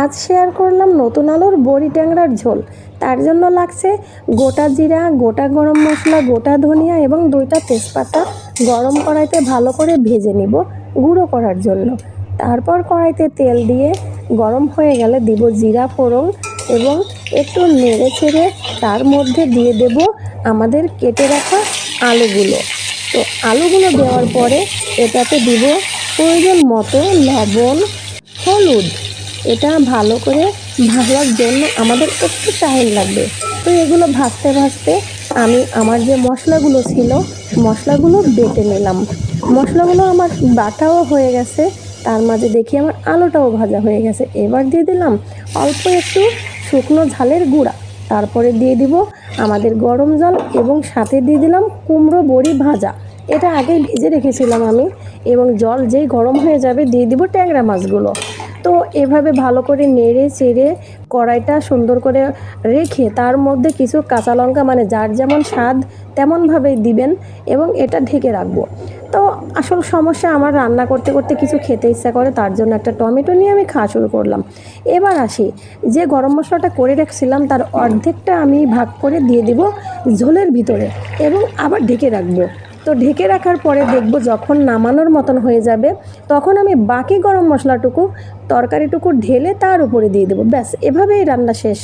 আজ শেয়ার করলাম নতুন আলুর বড়ি ট্যাংরার ঝোল। তার জন্য লাগছে গোটা জিরা, গোটা গরম মশলা, গোটা ধনিয়া এবং 2টা তেজপাতা গরম কড়াইতে ভালো করে ভেজে নিব গুঁড়ো করার জন্য। তারপর কড়াইতে তেল দিয়ে গরম হয়ে গেলে দিব জিরা ফোড়ন এবং একটু নেড়ে ছেড়ে তার মধ্যে দিয়ে দেব আমাদের কেটে রাখা আলুগুলো। তো আলুগুলো দেওয়ার পরে এটাতে দিব প্রয়োজন মতো লবণ, হলুদ। এটা ভালো করে ভাজার জন্য আমাদের একটু টাইম লাগবে। তো এগুলো ভাজতে ভাজতে আমি আমার যে মশলাগুলো ছিল মশলাগুলো বেটে নিলাম। মশলাগুলো আমার বাটাও হয়ে গেছে, তার মাঝে দেখি আমার আলুটাও ভাজা হয়ে গেছে। এবার দিয়ে দিলাম অল্প একটু শুকনো ঝালের গুঁড়া, তারপরে দিয়ে দিব আমাদের গরম জল এবং সাথে দিয়ে দিলাম কুমড়ো বড়ি ভাজা। এটা আগেই ভেজে রেখেছিলাম আমি, এবং জল যেই গরম হয়ে যাবে দিয়ে দিব ট্যাংরা মাছগুলো। তো এভাবে ভালো করে নেড়ে চেড়ে কড়াইটা সুন্দর করে রেখে তার মধ্যে কিছু কাঁচা লঙ্কা, মানে যার যেমন স্বাদ তেমনভাবেই দিবেন, এবং এটা ঢেকে রাখবো। তো আসল সমস্যা, আমার রান্না করতে করতে কিছু খেতে ইচ্ছা করে, তার জন্য একটা টমেটো নিয়ে আমি খাওয়া শুরু করলাম। এবার আসি, যে গরম মশলাটা করে রাখছিলাম তার অর্ধেকটা আমি ভাগ করে দিয়ে দিব ঝোলের ভিতরে এবং আবার ঢেকে রাখবো। তো ঢেকে রাখার পরে দেখব যখন নামানোর মতন হয়ে যাবে তখন আমি বাকি গরম মশলাটুকু তরকারিটুকু ঢেলে তার উপরে দিয়ে দেবো। ব্যাস, এভাবেই রান্না শেষ।